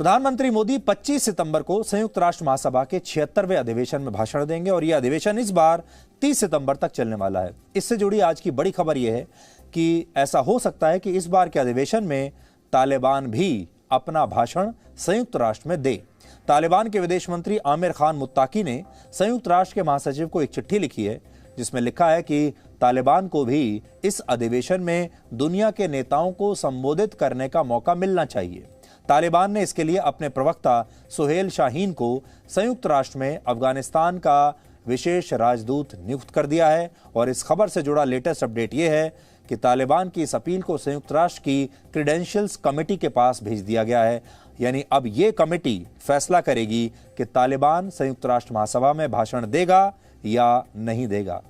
प्रधानमंत्री मोदी 25 सितंबर को संयुक्त राष्ट्र महासभा के 76वें अधिवेशन में भाषण देंगे और यह अधिवेशन इस बार 30 सितंबर तक चलने वाला है। इससे जुड़ी आज की बड़ी खबर यह है कि ऐसा हो सकता है कि इस बार के अधिवेशन में तालिबान भी अपना भाषण संयुक्त राष्ट्र में दे। तालिबान के विदेश मंत्री आमिर खान मुत्ताकी ने संयुक्त राष्ट्र के महासचिव को एक चिट्ठी लिखी है जिसमें लिखा है कि तालिबान को भी इस अधिवेशन में दुनिया के नेताओं को संबोधित करने का मौका मिलना चाहिए। तालिबान ने इसके लिए अपने प्रवक्ता सुहेल शाहीन को संयुक्त राष्ट्र में अफगानिस्तान का विशेष राजदूत नियुक्त कर दिया है और इस खबर से जुड़ा लेटेस्ट अपडेट यह है कि तालिबान की इस अपील को संयुक्त राष्ट्र की क्रीडेंशियल्स कमेटी के पास भेज दिया गया है। यानी अब यह कमेटी फैसला करेगी कि तालिबान संयुक्त राष्ट्र महासभा में भाषण देगा या नहीं देगा।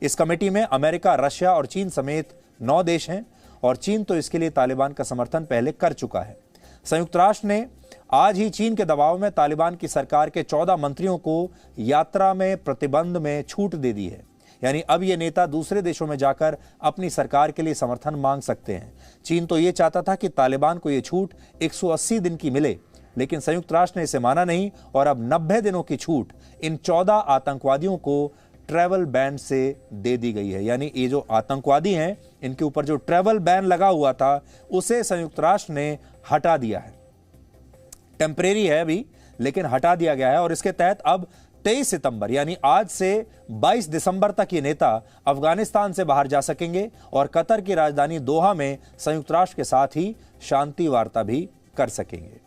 इस कमेटी में अमेरिका, रशिया और चीन समेत 9 देश हैं और चीन तो इसके लिए तालिबान का समर्थन पहले कर चुका है। संयुक्त राष्ट्र ने आज ही चीन के दबाव में तालिबान की सरकार के 14 मंत्रियों को यात्रा में प्रतिबंध में छूट दे दी है। यानी अब ये नेता दूसरे देशों में जाकर अपनी सरकार के लिए समर्थन मांग सकते हैं। चीन तो ये चाहता था कि तालिबान को ये छूट 180 दिन की मिले, लेकिन संयुक्त राष्ट्र ने इसे माना नहीं और अब 90 दिनों की छूट इन 14 आतंकवादियों को ट्रैवल बैन से दे दी गई है। यानी ये जो आतंकवादी हैं, इनके ऊपर जो ट्रैवल बैन लगा हुआ था उसे संयुक्त राष्ट्र ने हटा दिया है। टेम्परेरी है अभी, लेकिन हटा दिया गया है और इसके तहत अब 23 सितंबर यानी आज से 22 दिसंबर तक ये नेता अफगानिस्तान से बाहर जा सकेंगे और कतर की राजधानी दोहा में संयुक्त राष्ट्र के साथ ही शांति वार्ता भी कर सकेंगे।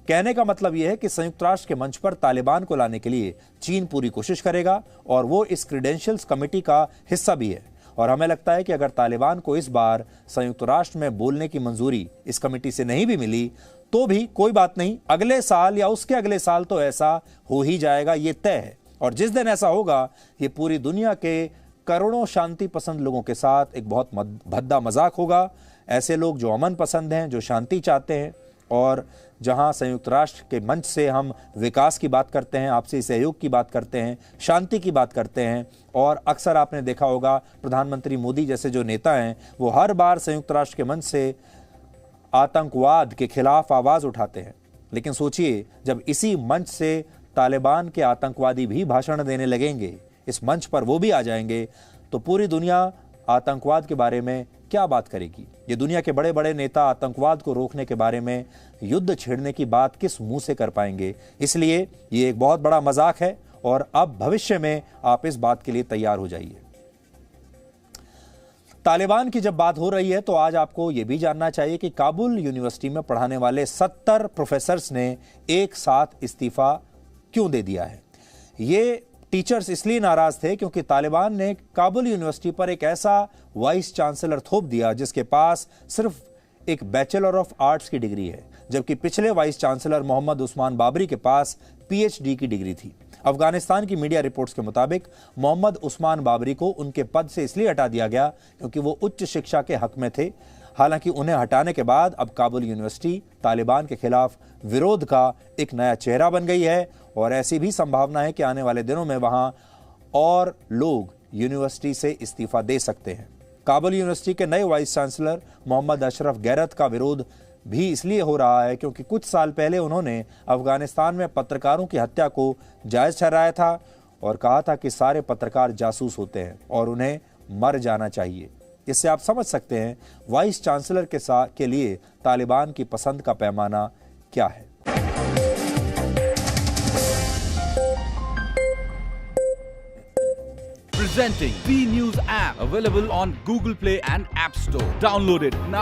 कहने का मतलब यह है कि संयुक्त राष्ट्र के मंच पर तालिबान को लाने के लिए चीन पूरी कोशिश करेगा और वो इस क्रीडेंशियल्स कमेटी का हिस्सा भी है। और हमें लगता है कि अगर तालिबान को इस बार संयुक्त राष्ट्र में बोलने की मंजूरी इस कमेटी से नहीं भी मिली तो भी कोई बात नहीं, अगले साल या उसके अगले साल तो ऐसा हो ही जाएगा, ये तय है। और जिस दिन ऐसा होगा ये पूरी दुनिया के करोड़ों शांति पसंद लोगों के साथ एक बहुत भद्दा मजाक होगा। ऐसे लोग जो अमन पसंद हैं, जो शांति चाहते हैं और जहां संयुक्त राष्ट्र के मंच से हम विकास की बात करते हैं, आपसी सहयोग की बात करते हैं, शांति की बात करते हैं। और अक्सर आपने देखा होगा प्रधानमंत्री मोदी जैसे जो नेता हैं वो हर बार संयुक्त राष्ट्र के मंच से आतंकवाद के खिलाफ आवाज उठाते हैं। लेकिन सोचिए, जब इसी मंच से तालिबान के आतंकवादी भी भाषण देने लगेंगे, इस मंच पर वो भी आ जाएंगे, तो पूरी दुनिया आतंकवाद के बारे में क्या बात करेगी। ये दुनिया के बड़े बड़े नेता आतंकवाद को रोकने के बारे में युद्ध छेड़ने की बात किस मुंह से कर पाएंगे। इसलिए ये एक बहुत बड़ा मजाक है और अब भविष्य में आप इस बात के लिए तैयार हो जाइए। तालिबान की जब बात हो रही है तो आज आपको यह भी जानना चाहिए कि काबुल यूनिवर्सिटी में पढ़ाने वाले 70 प्रोफेसर्स ने एक साथ इस्तीफा क्यों दे दिया है। ये टीचर्स इसलिए नाराज थे क्योंकि तालिबान ने काबुल यूनिवर्सिटी पर एक ऐसा वाइस चांसलर थोप दिया जिसके पास सिर्फ एक बैचलर ऑफ आर्ट्स की डिग्री है, जबकि पिछले वाइस चांसलर मोहम्मद उस्मान बाबरी के पास पीएचडी की डिग्री थी। अफगानिस्तान की मीडिया रिपोर्ट्स के मुताबिक मोहम्मद उस्मान बाबरी को उनके पद से इसलिए हटा दिया गया क्योंकि वो उच्च शिक्षा के हक में थे। हालांकि उन्हें हटाने के बाद अब काबुल यूनिवर्सिटी तालिबान के खिलाफ विरोध का एक नया चेहरा बन गई है और ऐसी भी संभावना है कि आने वाले दिनों में वहां और लोग यूनिवर्सिटी से इस्तीफा दे सकते हैं। काबुल यूनिवर्सिटी के नए वाइस चांसलर मोहम्मद अशरफ गैरत का विरोध भी इसलिए हो रहा है क्योंकि कुछ साल पहले उन्होंने अफगानिस्तान में पत्रकारों की हत्या को जायज ठहराया था और कहा था कि सारे पत्रकार जासूस होते हैं और उन्हें मर जाना चाहिए। इससे आप समझ सकते हैं वाइस चांसलर के लिए तालिबान की पसंद का पैमाना क्या है। Presenting B News app, available on Google Play and App Store. Download it now.